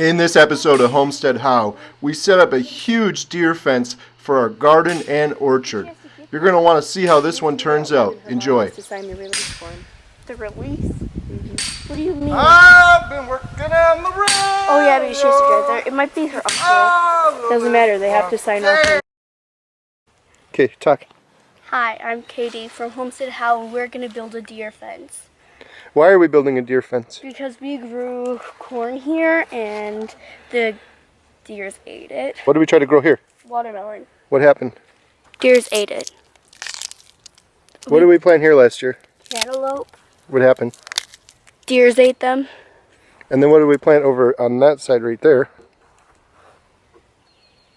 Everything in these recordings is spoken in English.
In this episode of Homestead How, we set up a huge deer fence for our garden and orchard. You're going to want to see how this one turns out. Enjoy. To sign the release form. The release? Mm-hmm. What do you mean? I've been working on the road. Oh yeah, but she has to drive there. It might be her uncle. Doesn't matter. They have to sign off. Okay, talk. Hi, I'm Katie from Homestead How, and we're going to build a deer fence. Why are we building a deer fence? Because we grew corn here, and the deers ate it. What did we try to grow here? Watermelon. What happened? Deers ate it. What did we plant here last year? Cantaloupe. What happened? Deers ate them. And then what did we plant over on that side right there?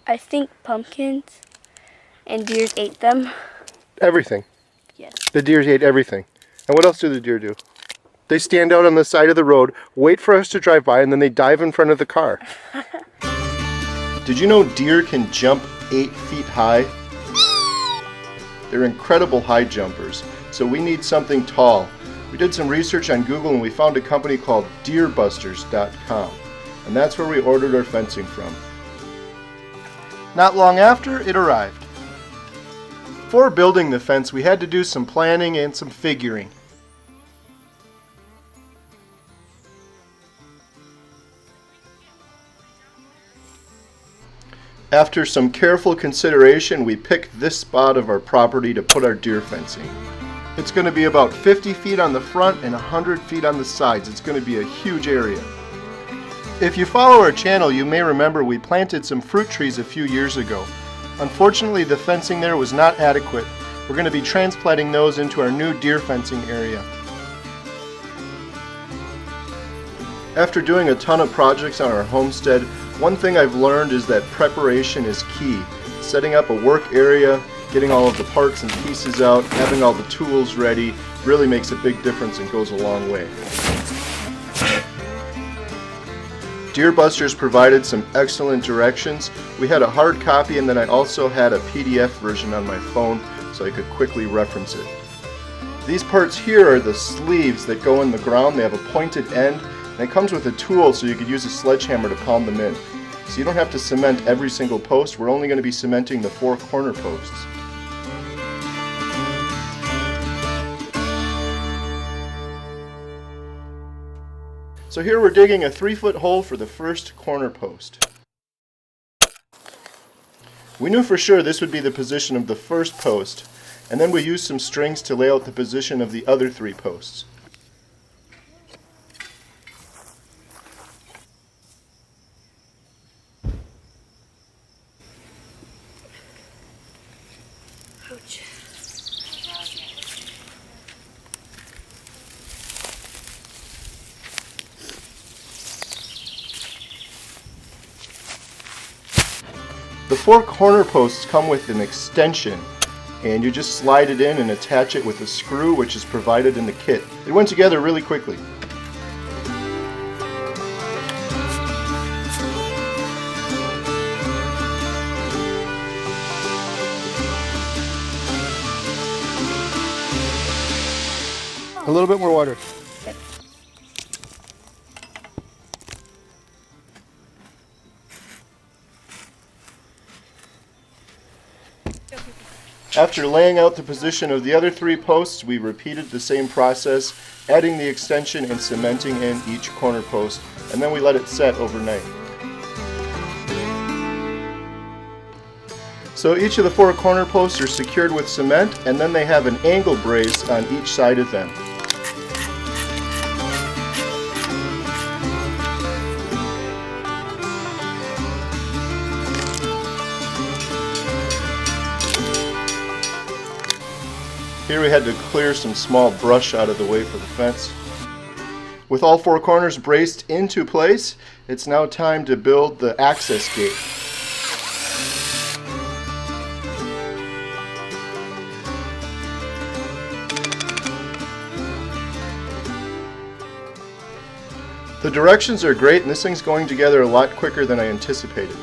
I think pumpkins. And deers ate them. Everything. Yes. The deer ate everything. And what else do the deer do? They stand out on the side of the road, wait for us to drive by, and then they dive in front of the car. Did you know deer can jump 8 feet high? They're incredible high jumpers, so we need something tall. We did some research on Google and we found a company called deerbusters.com, and that's where we ordered our fencing from. Not long after, it arrived. Before building the fence, we had to do some planning and some figuring. After some careful consideration, we picked this spot of our property to put our deer fencing. It's going to be about 50 feet on the front and 100 feet on the sides. It's going to be a huge area. If you follow our channel, you may remember we planted some fruit trees a few years ago. Unfortunately, the fencing there was not adequate. We're going to be transplanting those into our new deer fencing area. After doing a ton of projects on our homestead, one thing I've learned is that preparation is key. Setting up a work area, getting all of the parts and pieces out, having all the tools ready really makes a big difference and goes a long way. Deer Busters provided some excellent directions. We had a hard copy and then I also had a PDF version on my phone so I could quickly reference it. These parts here are the sleeves that go in the ground. They have a pointed end. And it comes with a tool so you could use a sledgehammer to pound them in. So you don't have to cement every single post. We're only going to be cementing the 4 corner posts. So here we're digging a 3-foot hole for the first corner post. We knew for sure this would be the position of the first post, and then we used some strings to lay out the position of the other 3 posts. Ouch. The 4 corner posts come with an extension, and you just slide it in and attach it with a screw which is provided in the kit. It went together really quickly. A little bit more water. Yep. After laying out the position of the other 3 posts, we repeated the same process, adding the extension and cementing in each corner post, and then we let it set overnight. So each of the 4 corner posts are secured with cement, and then they have an angle brace on each side of them. Here we had to clear some small brush out of the way for the fence. With all 4 corners braced into place, it's now time to build the access gate. The directions are great and this thing's going together a lot quicker than I anticipated.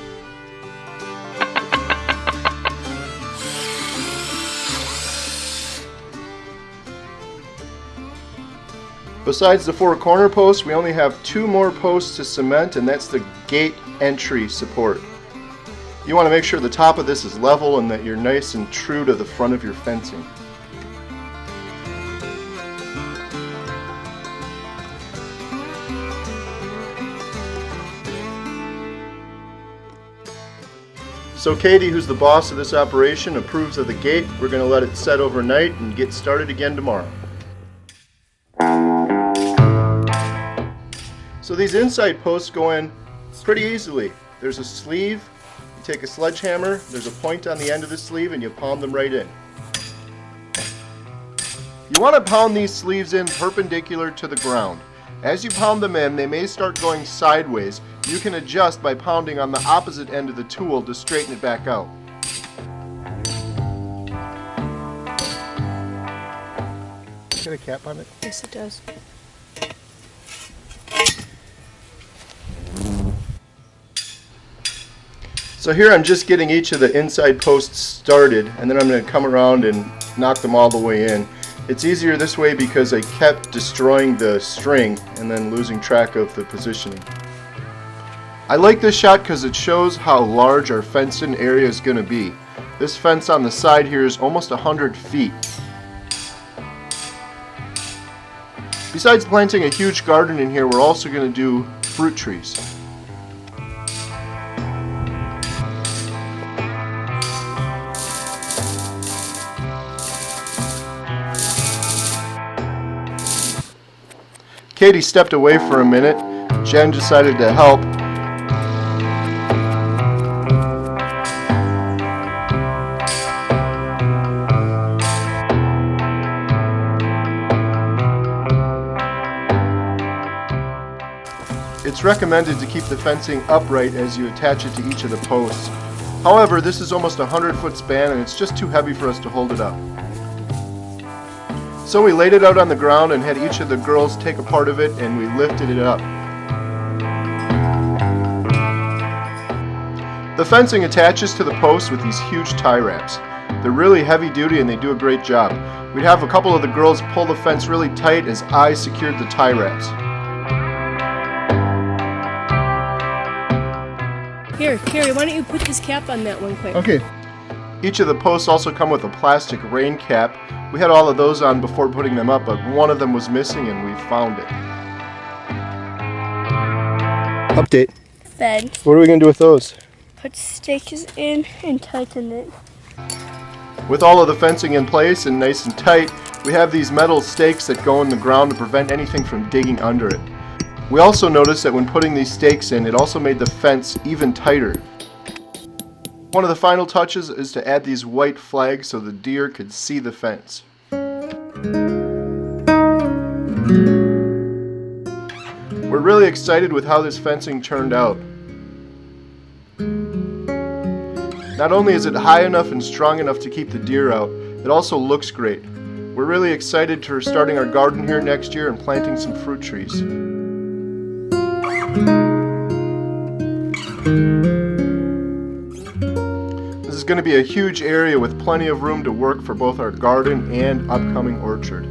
Besides the 4 corner posts, we only have 2 more posts to cement, and that's the gate entry support. You want to make sure the top of this is level and that you're nice and true to the front of your fencing. So Katie, who's the boss of this operation, approves of the gate. We're going to let it set overnight and get started again tomorrow. So these inside posts go in pretty easily. There's a sleeve, you take a sledgehammer, there's a point on the end of the sleeve, and you pound them right in. You want to pound these sleeves in perpendicular to the ground. As you pound them in, they may start going sideways. You can adjust by pounding on the opposite end of the tool to straighten it back out. Get a cap on it? Yes, it does. So here I'm just getting each of the inside posts started, and then I'm going to come around and knock them all the way in. It's easier this way because I kept destroying the string and then losing track of the positioning. I like this shot because it shows how large our fenced-in area is going to be. This fence on the side here is almost 100 feet. Besides planting a huge garden in here, we're also going to do fruit trees. Katie stepped away for a minute. Jen decided to help. It's recommended to keep the fencing upright as you attach it to each of the posts. However, this is almost a 100-foot span and it's just too heavy for us to hold it up. So we laid it out on the ground and had each of the girls take a part of it, and we lifted it up. The fencing attaches to the posts with these huge tie wraps. They're really heavy duty and they do a great job. We'd have a couple of the girls pull the fence really tight as I secured the tie wraps. Here, Carrie, why don't you put this cap on that one quick? Okay. Each of the posts also come with a plastic rain cap. We had all of those on before putting them up, but one of them was missing and we found it. Update. Fence. What are we going to do with those? Put stakes in and tighten it. With all of the fencing in place and nice and tight, we have these metal stakes that go in the ground to prevent anything from digging under it. We also noticed that when putting these stakes in, it also made the fence even tighter. One of the final touches is to add these white flags so the deer could see the fence. We're really excited with how this fencing turned out. Not only is it high enough and strong enough to keep the deer out, it also looks great. We're really excited for starting our garden here next year and planting some fruit trees. This is going to be a huge area with plenty of room to work for both our garden and upcoming orchard.